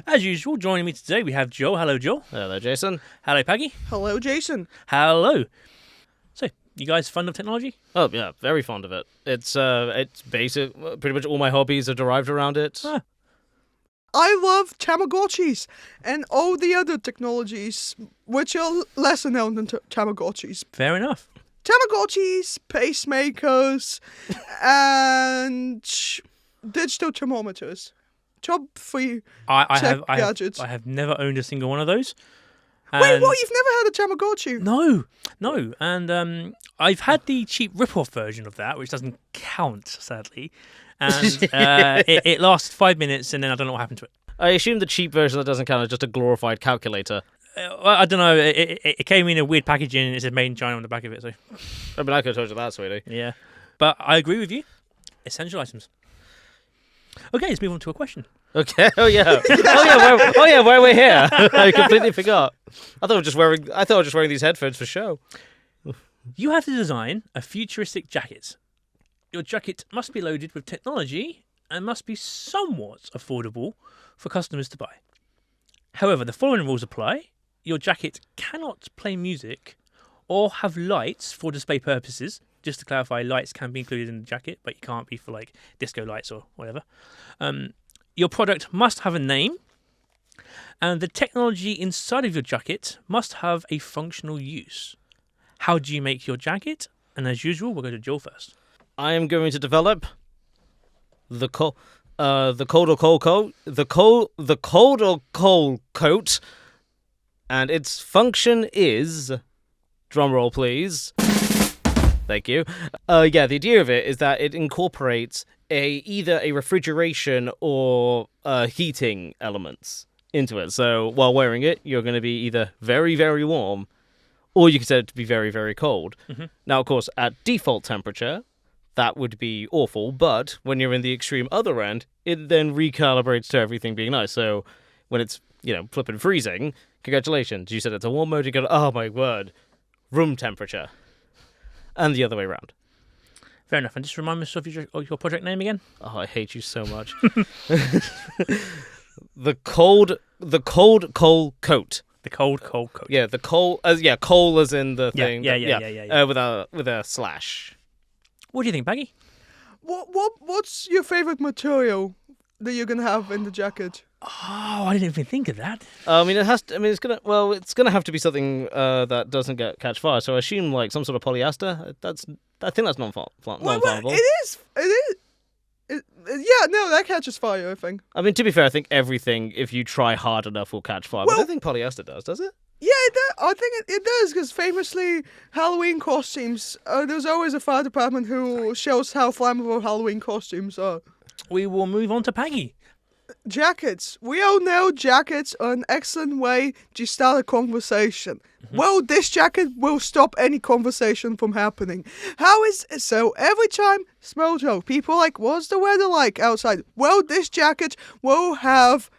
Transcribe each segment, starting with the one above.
As usual, joining me today we have Joel. Hello, Joel. Hello, Jason. Hello, Paggy. Hello, Jason. Hello. So, you guys fond of technology? Oh, yeah, very fond of it. It's basic. Pretty much all my hobbies are derived around it. I love Tamagotchis and all the other technologies which are lesser known than Tamagotchis. Fair enough. Tamagotchis, pacemakers, and digital thermometers. Top three gadgets. I have never owned a single one of those. Wait, what? You've never had a Tamagotchi? No. And I've had the cheap rip-off version of that, which doesn't count, sadly. And it lasts 5 minutes, and then I don't know what happened to it. I assume the cheap version that doesn't count is just a glorified calculator. I don't know. It came in a weird packaging, and it said "Made in China" on the back of it. So, I mean, I could have told you that, sweetie. Yeah, but I agree with you. Essential items. Okay, let's move on to a question. Okay. Oh yeah. Where we're here. I completely forgot. I thought I was just wearing these headphones for show. You have to design a futuristic jacket. Your jacket must be loaded with technology and must be somewhat affordable for customers to buy. However, the following rules apply. Your jacket cannot play music or have lights for display purposes. Just to clarify, lights can be included in the jacket, but you can't be for like disco lights or whatever. Your product must have a name, and the technology inside of your jacket must have a functional use. How do you make your jacket? And as usual, we'll go to Joel first. I am going to develop the cold coat, and its function is, drum roll please. Thank you. The idea of it is that it incorporates either a refrigeration or heating elements into it. So while wearing it, you're going to be either very, very warm, or you can set it to be very, very cold. Mm-hmm. Now, of course, at default temperature, that would be awful, but when you're in the extreme other end, it then recalibrates to everything being nice. So when it's, flipping freezing, congratulations, you set it to warm mode, you go, oh my word, room temperature. And the other way around. Fair enough. And just remind me of your project name again. Oh, I hate you so much. The cold coal coat. The cold coat. Yeah, the coal. Coal as in the thing. Yeah. With a slash. What do you think, Paggy? What's your favorite material that you're gonna have in the jacket? Oh, I didn't even think of that. It's gonna have to be something that doesn't catch fire. So I assume like some sort of polyester. I think that's non-flammable. Well, it is. That catches fire, I think. I mean, to be fair, I think everything, if you try hard enough, will catch fire. But I don't think polyester does it? Yeah, I think it does, because famously, Halloween costumes, there's always a fire department who shows how flammable Halloween costumes are. We will move on to Paggy. Jackets. We all know jackets are an excellent way to start a conversation. Mm-hmm. Well, this jacket will stop any conversation from happening. So every time, small talk, people are like, what's the weather like outside? Well, this jacket will have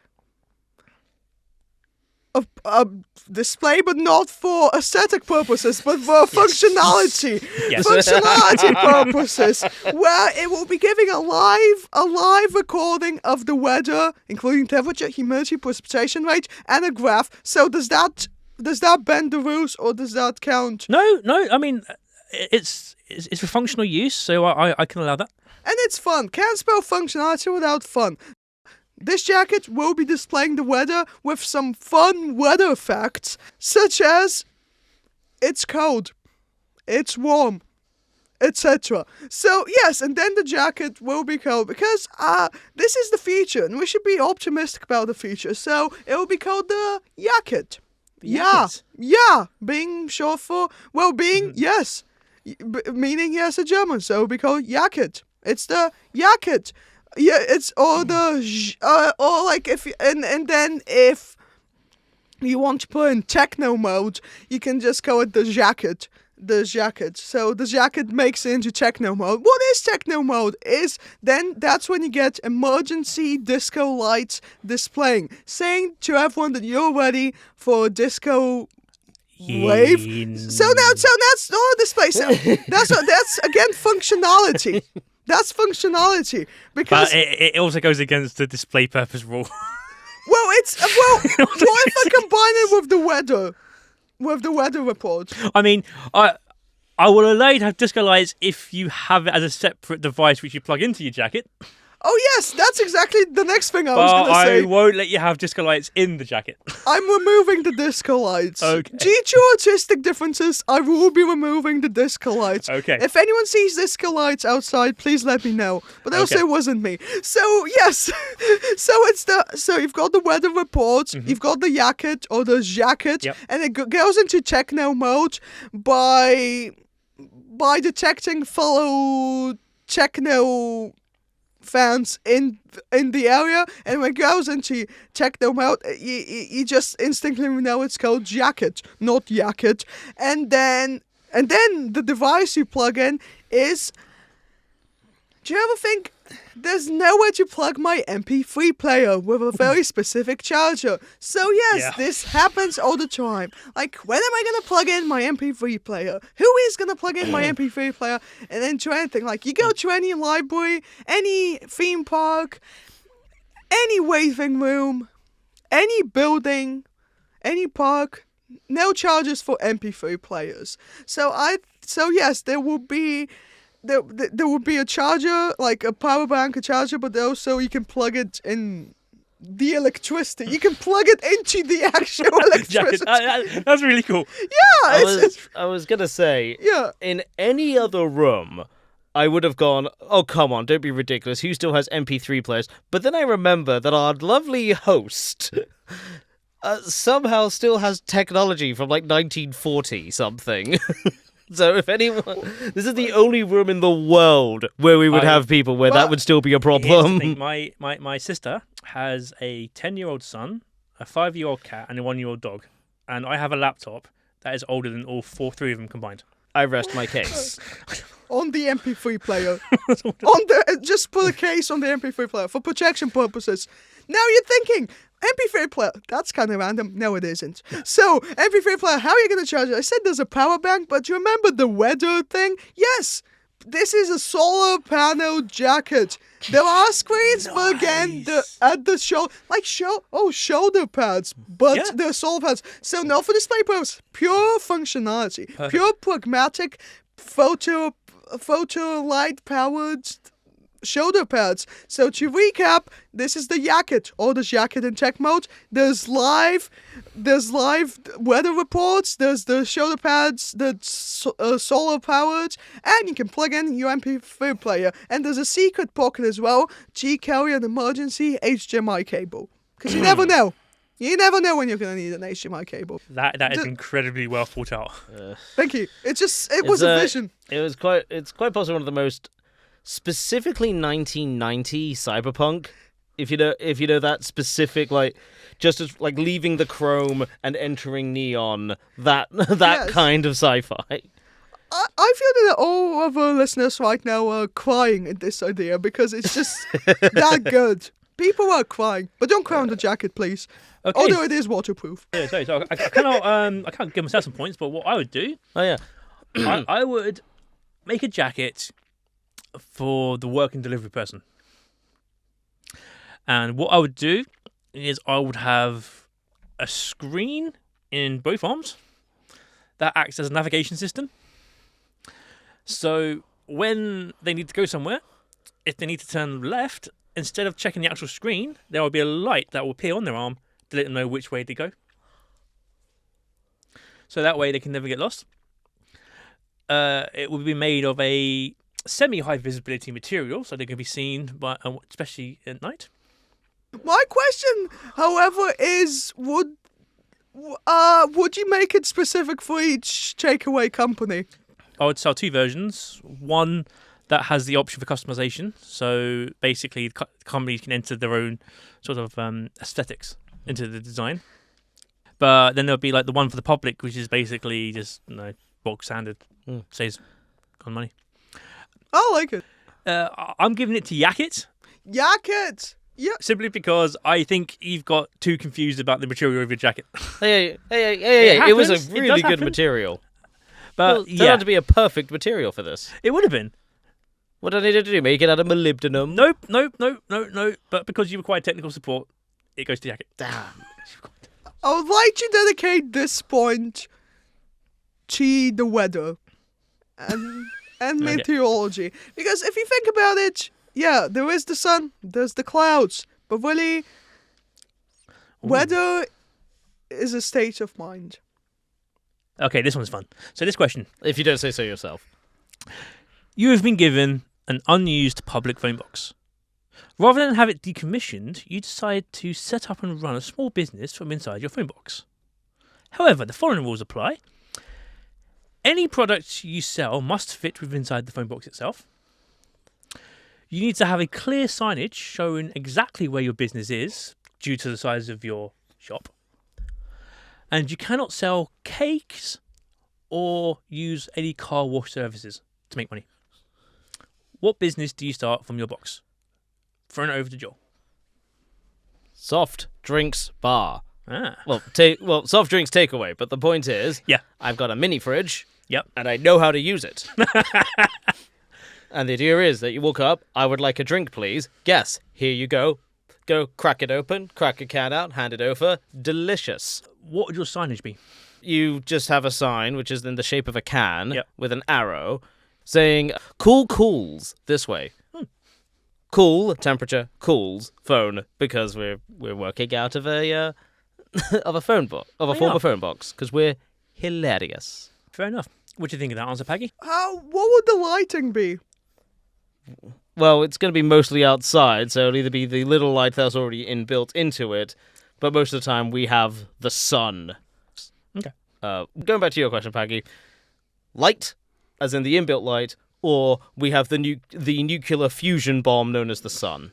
a display, but not for aesthetic purposes, but for functionality. Yes. Functionality purposes, where it will be giving a live recording of the weather, including temperature, humidity, precipitation rate, and a graph. So does that bend the rules, or does that count? No. I mean, it's for functional use, so I can allow that. And it's fun. Can't spell functionality without fun. This jacket will be displaying the weather with some fun weather effects, such as it's cold, it's warm, etc. So, yes, and then the jacket will be cold, because this is the future, and we should be optimistic about the future. So, it will be called the jacket. Yeah, being short for, yes, meaning yes in German, so it will be called jacket. It's the jacket. Yeah, it's or like if and then if you want to put in techno mode, you can just call it the jacket. So the jacket makes it into techno mode. What is techno mode? That's when you get emergency disco lights displaying, saying to everyone that you're ready for a disco wave. So that's not display. So that's again functionality. That's functionality, because but it also goes against the display purpose rule. Well, it's what if I combine it with the weather? With the weather report. I mean, I will allow you to have disco lights if you have it as a separate device which you plug into your jacket. Oh yes, that's exactly the next thing I was But gonna say. I won't let you have disco lights in the jacket. I'm removing the disco lights. Okay. Due to artistic differences, I will be removing the disco lights. Okay. If anyone sees disco lights outside, please let me know. But also, Okay. it wasn't me. So yes, so you've got the weather report, you've got the jacket or the jacket, Yep. and it goes into techno mode by detecting fellow techno fans in the area, and when it goes into techno mode, you just instinctively know it's called jacket, not jacket. And then the device you plug in is. Do you ever think there's nowhere to plug my MP3 player with a very specific charger? So yes, Yeah. this happens all the time. Like, when am I gonna plug in my MP3 player? Who is gonna plug in my MP3 player and then do anything? Like, you go to any library, any theme park, any waiting room, any building, any park, no chargers for MP3 players. So yes, there will be. There would be a charger, like a power bank, a charger, but also you can plug it in the electricity. You can plug it into the actual Jacket. electricity. That's really cool. Yeah, I was gonna say, yeah. in any other room, I would have gone, oh, come on, don't be ridiculous. Who still has MP3 players? But then I remember that our lovely host somehow still has technology from like 1940 something. So if anyone... This is the only room in the world where we would have people where that would still be a Here's the problem. thing, my sister has a 10-year-old son, a 5-year-old cat, and a 1-year-old dog. And I have a laptop that is older than all three of them combined. I rest my case. On the MP3 player. Just put a case on the MP3 player for protection purposes. Now you're thinking, MP3 player, that's kind of random. No, it isn't. So, MP3 player, how are you going to charge it? I said there's a power bank, but you remember the weather thing? Yes, this is a solar panel jacket. There are screens, but again, shoulder pads, but they're solar pads. So, not for display purpose, pure functionality, pure pragmatic photo light powered shoulder pads. So to recap, this is the jacket, or the jacket in tech mode. There's live weather reports. There's the shoulder pads that's solar powered, and you can plug in your MP3 player. And there's a secret pocket as well to carry an emergency HDMI cable, because you never know. You never know when you're going to need an HDMI cable. That is incredibly well thought out. Thank you. It was a vision. It's quite possibly one of the most specifically 1990 cyberpunk. If you know that specific, like, just as like leaving the chrome and entering neon, that Yes. kind of sci-fi. I feel that all of our listeners right now are crying at this idea because it's just that good. People are crying, but don't cry on the jacket, please. Okay. Although it is waterproof. Yeah, so I can't give myself some points, but what I would do, Oh yeah. I would make a jacket for the work and delivery person. And what I would do is I would have a screen in both arms that acts as a navigation system. So when they need to go somewhere, if they need to turn left, instead of checking the actual screen, there will be a light that will appear on their arm to let them know which way to go. So that way they can never get lost. It will be made of a semi-high visibility material, so they can be seen, especially at night. My question, however, is would you make it specific for each takeaway company? I would sell two versions. One that has the option for customization, so basically companies can enter their own sort of aesthetics into the design. But then there'll be like the one for the public, which is basically just box standard, saves on money. I like it. I'm giving it to Yakit. Jacket! Yeah. Simply because I think you've got too confused about the material of your jacket. Hey. It was happens. a It really does good happen. material. But Turned out to be a perfect material for this. it would have been. What do I need to do? Make it out of molybdenum? Nope. But because you require technical support, it goes to jacket. Damn. I would like to dedicate this point to the weather and Okay. meteorology. Because if you think about it, yeah, there is the sun, there's the clouds, but really, weather is a state of mind. Okay, this one's fun. So this question. If you don't say so yourself. You have been given an unused public phone box. Rather than have it decommissioned, you decide to set up and run a small business from inside your phone box. However, the following rules apply. Any product you sell must fit within inside the phone box itself. You need to have a clear signage showing exactly where your business is due to the size of your shop. And you cannot sell cakes or use any car wash services to make money. What business do you start from your box? Throwing it over to Joel. Soft drinks bar. Ah. Well, soft drinks takeaway. But the point is, Yeah. I've got a mini fridge. Yep. And I know how to use it. And the idea is that you walk up, I would like a drink, please. Yes, here you go. Go crack it open, crack a can out, hand it over. Delicious. What would your signage be? You just have a sign, which is in the shape of a can, Yep. with an arrow, saying, cool cools this way. Cool, temperature, cools, phone, because we're working out of a of a phone box, of a former phone box, because we're hilarious. Fair enough. What do you think of that answer, Paggy? What would the lighting be? Well, it's going to be mostly outside, so it'll either be the little light that's already inbuilt into it, but most of the time we have the sun. Okay. Going back to your question, Paggy, light, as in the inbuilt light, or we have the nuclear fusion bomb known as the sun.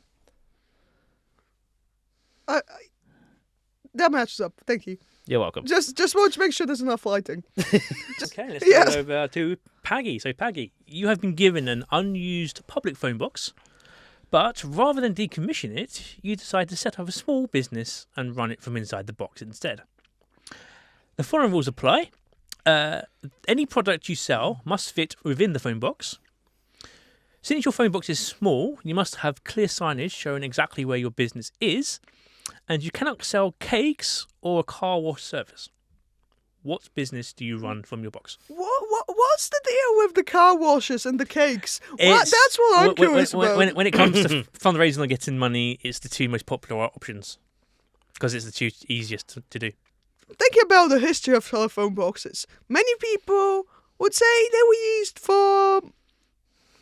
That matches up. Thank you. You're welcome. Just want to make sure there's enough lighting. Okay, let's Yeah. go over to Paggy. So, Paggy, you have been given an unused public phone box, but rather than decommission it, you decide to set up a small business and run it from inside the box instead. The following rules apply. Any product you sell must fit within the phone box. Since your phone box is small, you must have clear signage showing exactly where your business is, and you cannot sell cakes or a car wash service. What business do you run from your box? What's the deal with the car washes and the cakes? It's- That's what I'm curious when, about. when it comes to fundraising or getting money, it's the two most popular options because it's the two easiest to do. Thinking about the history of telephone boxes, many people would say they were used for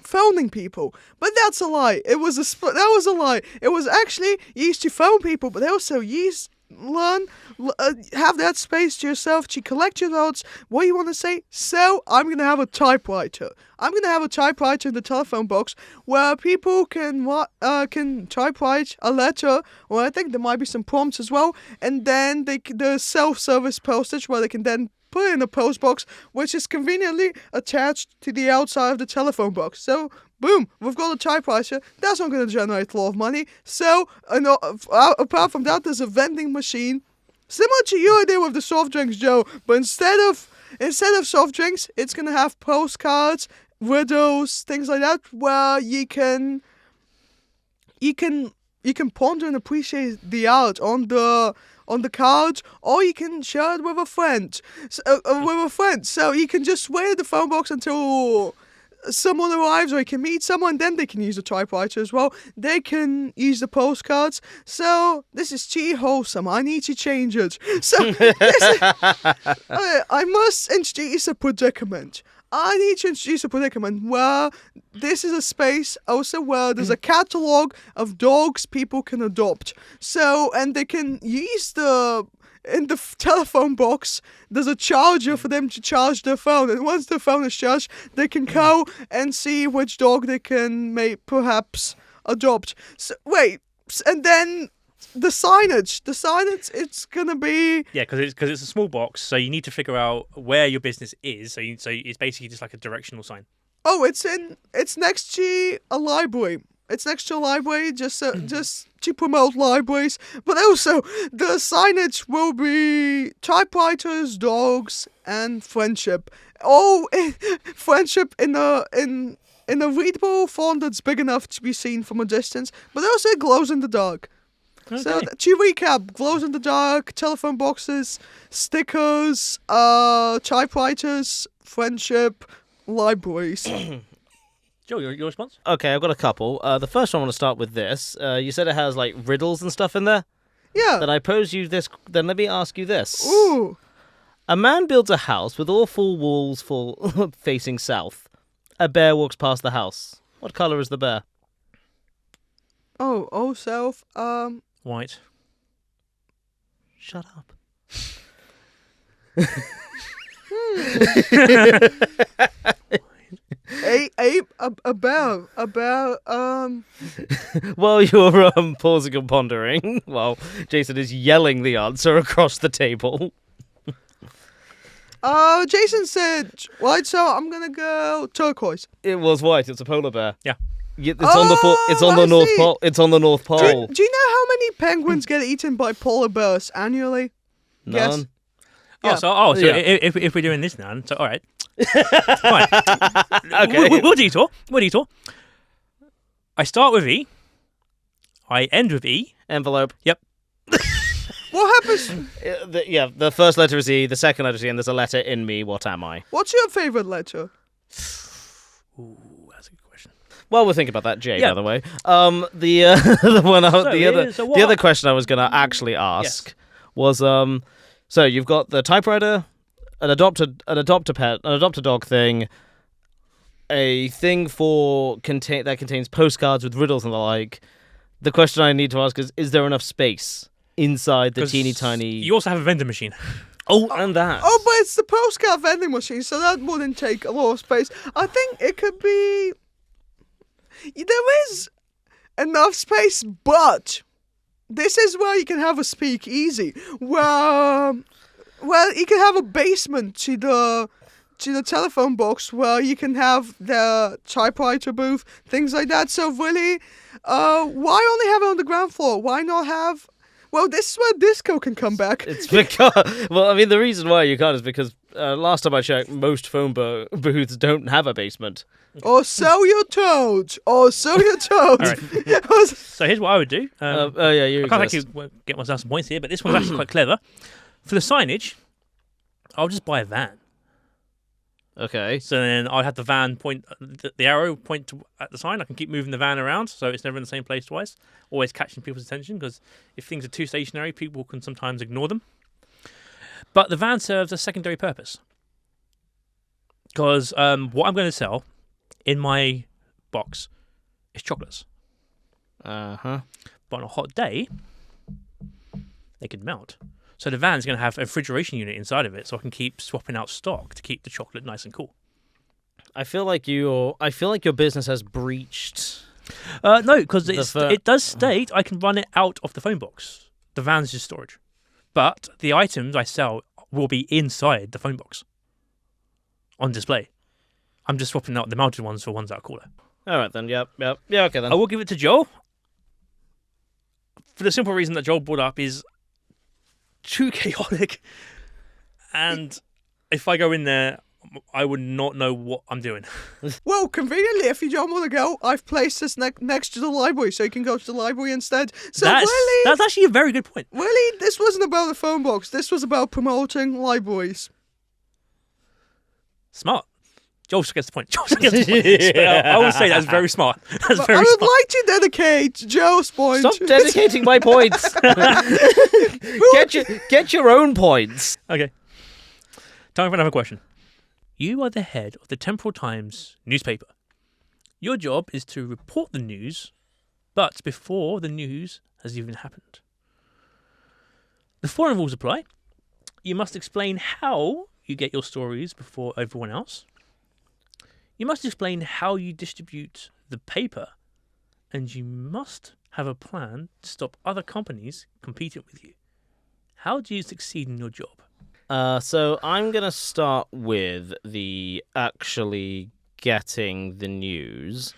phoning people, but that's a lie. That was a lie. It was actually used to phone people, but they also have that space to yourself to collect your notes, what you want to say. So I'm gonna have a typewriter. I'm gonna have a typewriter in the telephone box where people can typewrite a letter, or I think there might be some prompts as well, and then the self-service postage where they can then put it in a post box, which is conveniently attached to the outside of the telephone box. So, boom, we've got a typewriter. That's not going to generate a lot of money. So, apart from that, there's a vending machine. Similar to your idea with the soft drinks, Joe, but instead of soft drinks, it's going to have postcards, riddles, things like that, where you can ponder and appreciate the art on the cards, or you can share it with a friend. So you can just wait at the phone box until someone arrives, or you can meet someone, then they can use the typewriter as well. They can use the postcards. So this is too wholesome. I need to change it. So I must introduce a predicament. I need to introduce a predicament where this is a space also where there's a catalogue of dogs people can adopt. So, and they can use in the telephone box, there's a charger for them to charge their phone. And once their phone is charged, they can go and see which dog they can perhaps adopt. So, and then the signage, it's gonna be... Yeah, because it's a small box, so you need to figure out where your business is. So it's basically just like a directional sign. Oh, it's next to a library. It's next to a library, just to promote libraries. But also, the signage will be typewriters, dogs, and friendship. Oh, friendship in a readable font that's big enough to be seen from a distance, but also it glows in the dark. So to recap, glows in the dark, telephone boxes, stickers, typewriters, friendship, libraries. Joe, your response? Okay, I've got a couple. The first one, I want to start with this. You said it has like riddles and stuff in there. Yeah. Then I pose you this. Then let me ask you this. Ooh. A man builds a house with all 4 walls facing south. A bear walks past the house. What color is the bear? Oh, self. White. Shut up. A bear. While you're pausing and pondering, while Jason is yelling the answer across the table. Jason said white, so I'm gonna go turquoise. It was white. It's a polar bear. Yeah. It's on the It's on the North Pole. It's on the North Pole. Do you know how many penguins get eaten by polar bears annually? None. Yes. So Yeah. if we're doing this now, so all right. Fine. Okay. We'll detour. I start with E. I end with E. Envelope. Yep. What happens? The first letter is E. The second letter is E, and there's a letter in me. What am I? What's your favorite letter? Ooh, that's a good question. Well, we'll think about that, Jay. Yeah. By the way, the other question I was gonna actually ask was so you've got the typewriter, an adopter pet, an adopter dog thing, a thing that contains postcards with riddles and the like. The question I need to ask is there enough space inside the teeny tiny? You also have a vending machine. Oh, and that. Oh, but it's the postcard vending machine, so that wouldn't take a lot of space. I think it could be. There is enough space, but this is where you can have a speakeasy, where you can have a basement to the telephone box, where you can have the typewriter booth, things like that. So really, why only have it on the ground floor? Why not have? Well, this is where disco can come back. It's because, well, I mean, the reason why you can't is because last time I checked, most phone booths don't have a basement. Or sell your toads. All right. So here's what I would do. You I can't exist. actually get myself some points here, but this one's actually quite clever. For the signage, I'll just buy a van. Okay. So then I'd have the van point, the arrow point at the sign. I can keep moving the van around, so it's never in the same place twice. Always catching people's attention, because if things are too stationary, people can sometimes ignore them. But the van serves a secondary purpose. Because what I'm going to sell in my box is chocolates. Uh-huh. But on a hot day, they could melt. So the van's going to have a refrigeration unit inside of it, so I can keep swapping out stock to keep the chocolate nice and cool. I feel like your business has breached. No, because it does state I can run it out of the phone box. The van's just storage. But the items I sell will be inside the phone box on display. I'm just swapping out the mounted ones for ones that are cooler. All right, then. Yep. Yeah, okay, then. I will give it to Joel. For the simple reason that Joel brought up is too chaotic. And if I go in there, I would not know what I'm doing. Well, conveniently, if you don't want to go, I've placed this next to the library, so you can go to the library instead. So that's actually a very good point. Really, this wasn't about a phone box. This was about promoting libraries. Smart. Joel gets the point. I would say that's very smart. That's very I would smart. like to dedicate Joe's point. Stop dedicating my points. Get your own points. Okay. Time for another question. You are the head of the Temporal Times newspaper. Your job is to report the news, but before the news has even happened. The following rules apply. You must explain how you get your stories before everyone else. You must explain how you distribute the paper, and you must have a plan to stop other companies competing with you. How do you succeed in your job? So I'm going to start with the actually getting the news.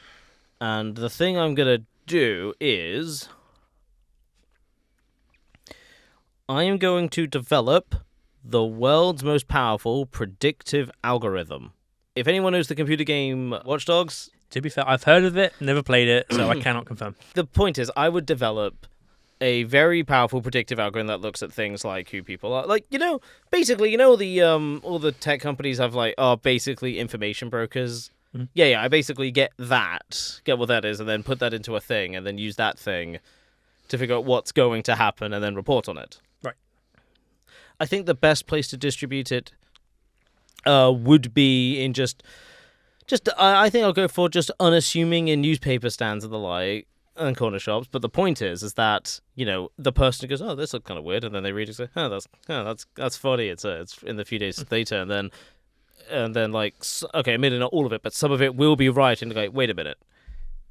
And the thing I'm going to do is I am going to develop the world's most powerful predictive algorithm. If anyone knows the computer game Watch Dogs... To be fair, I've heard of it, never played it, so I cannot confirm. The point is, I would develop a very powerful predictive algorithm that looks at things like who people are. Like, basically, the all the tech companies have are basically information brokers. Mm-hmm. Yeah, I basically get what that is, and then put that into a thing, and then use that thing to figure out what's going to happen, and then report on it. Right. I think the best place to distribute it would be in I think I'll go for just unassuming in newspaper stands and the like, and corner shops. But the point is that the person who goes, oh, this looks kind of weird, and then they read it and say, oh, that's funny. It's in the few days later, and then okay, maybe not all of it, but some of it will be right, and go, wait a minute,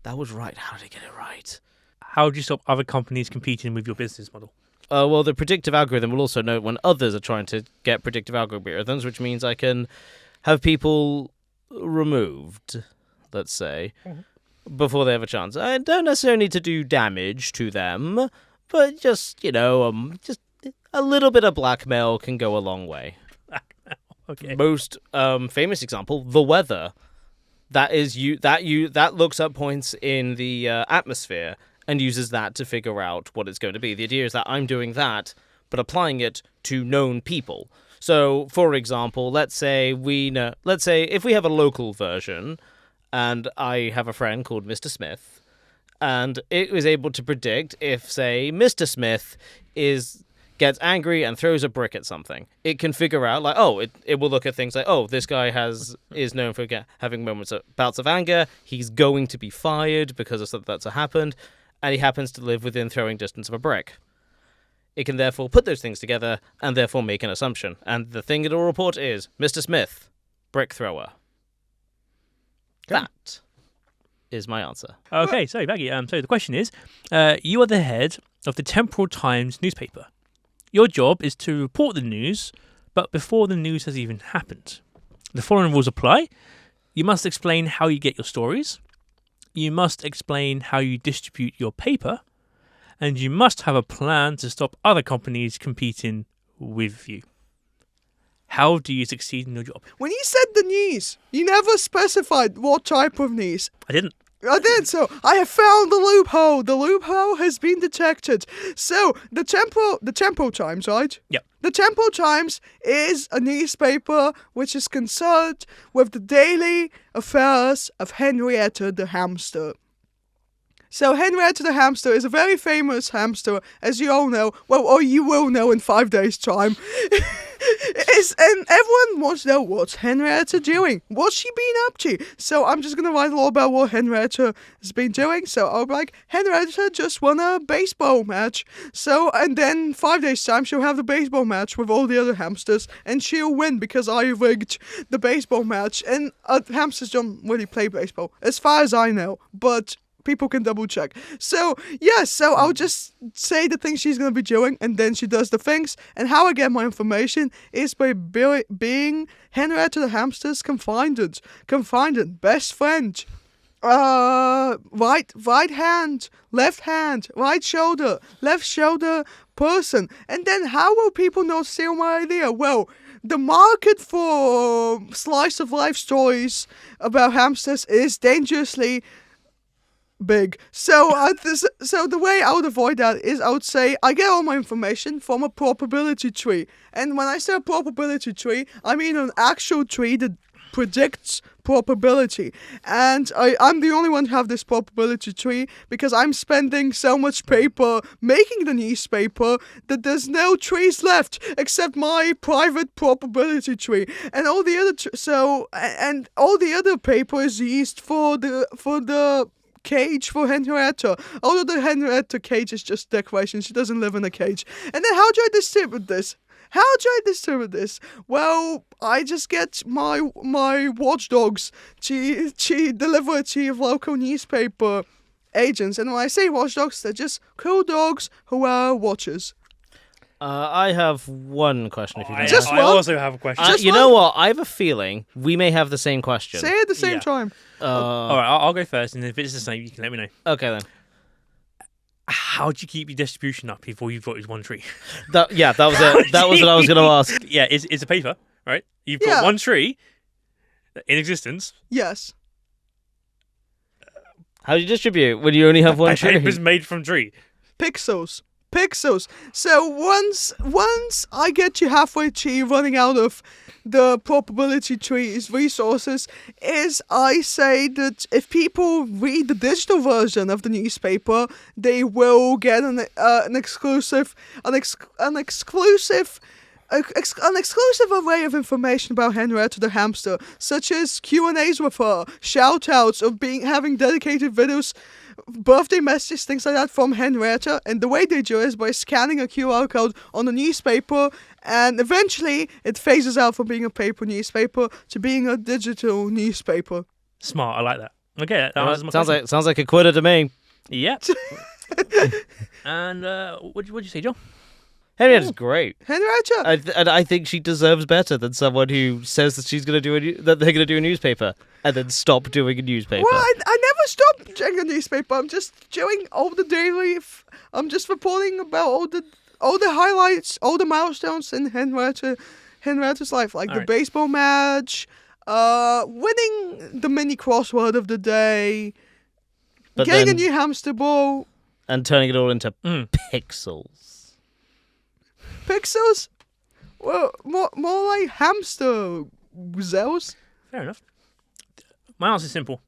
that was right. How did I get it right? How do you stop other companies competing with your business model? Well, the predictive algorithm will also know when others are trying to get predictive algorithms, which means I can have people removed, let's say, before they have a chance. I don't necessarily need to do damage to them, but just just a little bit of blackmail can go a long way. Okay. Most famous example, the weather. That looks up points in the atmosphere and uses that to figure out what it's going to be. The idea is that I'm doing that, but applying it to known people. So, for example, let's say if we have a local version, and I have a friend called Mr. Smith, and it was able to predict if, say, Mr. Smith gets angry and throws a brick at something. It can figure out, it will look at things like, this guy is known for having bouts of anger. He's going to be fired because of something that's happened, and he happens to live within throwing distance of a brick. It can therefore put those things together and therefore make an assumption. And the thing it'll report is, Mr. Smith, brick thrower. Okay. That is my answer. Okay, so Paggy, so the question is, you are the head of the Temporal Times newspaper. Your job is to report the news, but before the news has even happened. The following rules apply. You must explain how you get your stories. You must explain how you distribute your paper. And you must have a plan to stop other companies competing with you. How do you succeed in your job? When you said the news, you never specified what type of news. I didn't. I did, so I have found the loophole. The loophole has been detected. So, the Temporal Times, right? Yep. The Temporal Times is a newspaper which is concerned with the daily affairs of Henrietta the hamster. So Henrietta the hamster is a very famous hamster, as you all know. Well, or you will know in 5 days' time. And everyone wants to know, what's Henrietta doing? What's she been up to? So I'm just going to write a lot about what Henrietta has been doing. So I'll be like, Henrietta just won a baseball match. So, and then 5 days' time, she'll have the baseball match with all the other hamsters. And she'll win because I rigged the baseball match. And hamsters don't really play baseball, as far as I know. But people can double check. So, so I'll just say the things she's going to be doing, and then she does the things. And how I get my information is by being Henrietta the hamster's confidant, best friend. Right hand, left hand, right shoulder, left shoulder person. And then how will people not steal my idea? Well, the market for slice of life stories about hamsters is dangerously big. So the way I would avoid that is I would say I get all my information from a probability tree. And when I say a probability tree, I mean an actual tree that predicts probability. And I'm the only one to have this probability tree because I'm spending so much paper making the newspaper that there's no trees left except my private probability tree. And all the other all the other paper is used for the cage for Henrietta. Although the Henrietta cage is just decoration. She doesn't live in a cage. And then how do I distribute this? Well, I just get my watchdogs to deliver it to local newspaper agents. And when I say watchdogs, they're just cool dogs who are watchers. I have one question. If you don't Just mind. I one? also have a question. You know what? I have a feeling we may have the same question. Say it at the same Yeah. time. All right, I'll go first, and if it's the same, you can let me know. Okay then. How do you keep your distribution up before you've got this one tree? That was it. That was what I was going to ask. Yeah, it's a paper, right? You've got Yeah. one tree in existence. Yes. How do you distribute when you only have one Paper's tree? made from tree. Pixels. Pixels. So once I get you halfway to running out of the probability tree's resources, is I say that if people read the digital version of the newspaper, they will get an exclusive array of information about Henrietta the hamster, such as Q&As with her, shout-outs of having dedicated videos, birthday messages, things like that from Henrietta. And the way they do it is by scanning a QR code on the newspaper, and eventually it phases out from being a paper newspaper to being a digital newspaper. Smart, I like that. Okay, that answers my question. Sounds like a quitter to me. Yep. And what'd you say, Joel? Henrietta's great. Henrietta! And I think she deserves better than someone who says that that they're going to do a newspaper and then stop doing a newspaper. Well, I never stopped doing a newspaper. I'm just doing all the daily. I'm just reporting about all the highlights, all the milestones in Henrietta's life, like the baseball match, winning the mini crossword of the day, getting a new hamster ball, and turning it all into pixels. Pixels? Well, more like hamster zells. Fair enough. My answer is simple.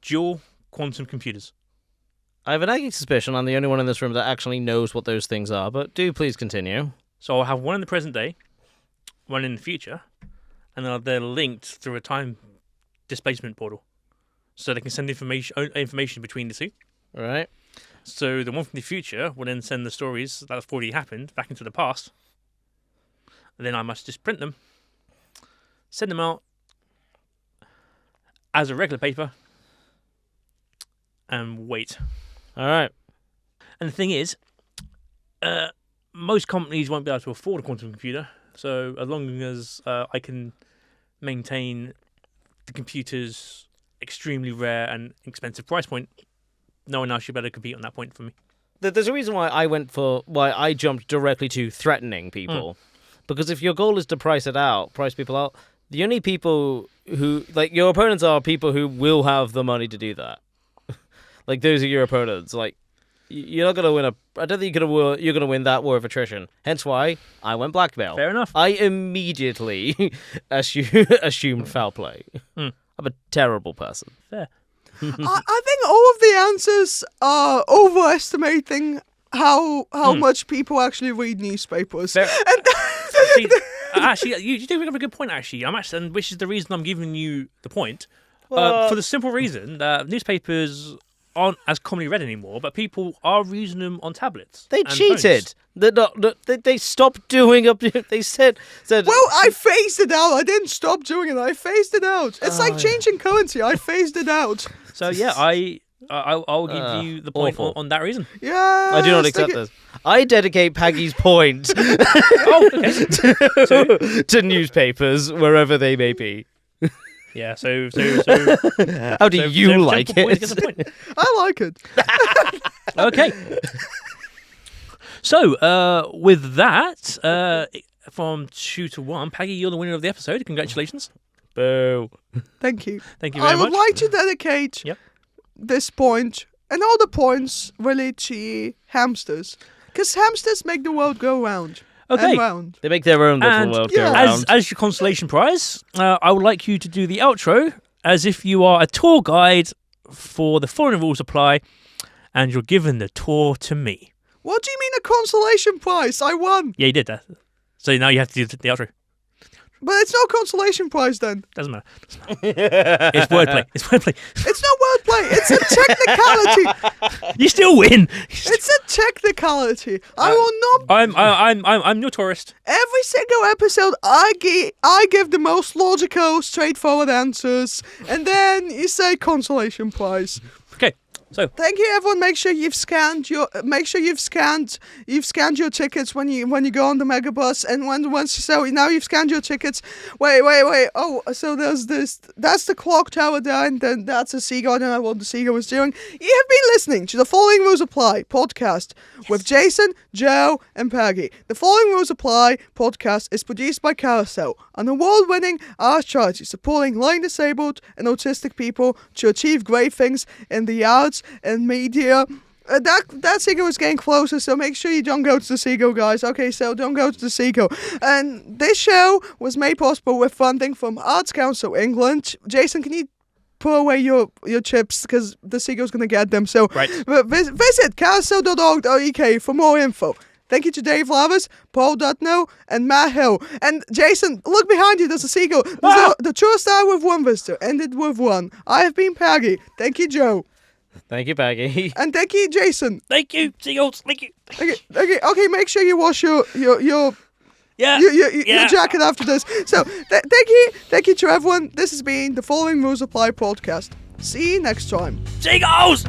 Dual quantum computers. I have a nagging suspicion I'm the only one in this room that actually knows what those things are, but do please continue. So I'll have one in the present day, one in the future, and they're linked through a time displacement portal. So they can send information between the two. All right. So the one from the future will then send the stories that have already happened back into the past. And then I must just print them, send them out as a regular paper, and wait. All right. And the thing is, most companies won't be able to afford a quantum computer. So as long as I can maintain the computer's extremely rare and expensive price point, no one else should better compete on that point for me. There's a reason why I jumped directly to threatening people. Because if your goal is to price people out, the only people who, like, your opponents are people who will have the money to do that. Like, those are your opponents. Like, you're not going to win I don't think you're going to win that war of attrition. Hence why I went blackmail. Fair enough. I immediately assumed foul play. I'm a terrible person. Fair. I think all of the answers are overestimating how much people actually read newspapers. Actually, you do bring up a good point. And which is the reason I'm giving you the point. For the simple reason that newspapers aren't as commonly read anymore, but people are reading them on tablets. They and cheated. They stopped doing up. They said. Well, I phased it out. I didn't stop doing it. I phased it out. It's like changing currency. I phased it out. So yeah, I'll give you the point on that reason. Yeah. I do not accept this. I dedicate Paggy's point to newspapers wherever they may be. Yeah. So how do you like it? I like it. Okay. So with that, from 2-1, Paggy, you're the winner of the episode. Congratulations. Boo. Thank you. Thank you very much. I would like to dedicate this point and all the points related to hamsters, because hamsters make the world go round. Okay. And round. They make their own little world go round. As your consolation prize, I would like you to do the outro as if you are a tour guide for the following rules apply, and you're giving the tour to me. What do you mean a consolation prize? I won. Yeah, you did that. So now you have to do the outro. But it's not a consolation prize then. Doesn't matter. It's wordplay. It's wordplay. It's not wordplay. It's a technicality. You still win. It's a technicality. I will not. I'm your tourist. Every single episode, I give the most logical, straightforward answers, and then you say consolation prize. Okay. So thank you, everyone. Make sure you've scanned your tickets when you go on the megabus, and now you've scanned your tickets. Wait. Oh, so there's this. That's the clock tower there, and then that's a seagull. I don't know what the seagull was doing. You have been listening to the Following Rules Apply podcast with Jason, Joe, and Paggy. The Following Rules Apply podcast is produced by Carousel, an award-winning arts charity supporting blind, disabled, and autistic people to achieve great things in the arts and media That seagull is getting closer, so make sure you don't go to the seagull, guys. Okay, so don't go to the seagull. And this show was made possible with funding from Arts Council England. Jason, can you put away your chips, because the seagull's going to get them. So Right. Visit carousel.org.uk for more info. Thank you to Dave Lavers, Paul Dutno, and Matt Hill. And Jason, look behind you, there's a seagull. The tour started with one visitor, ended with one. I have been Paggy. Thank you, Joe. Thank you, Paggy. And thank you, Jason. Thank you, seagulls. Thank you. Okay, make sure you wash your Yeah. your jacket after this. So thank you to everyone. This has been the Following Rules Apply podcast. See you next time. Seagulls!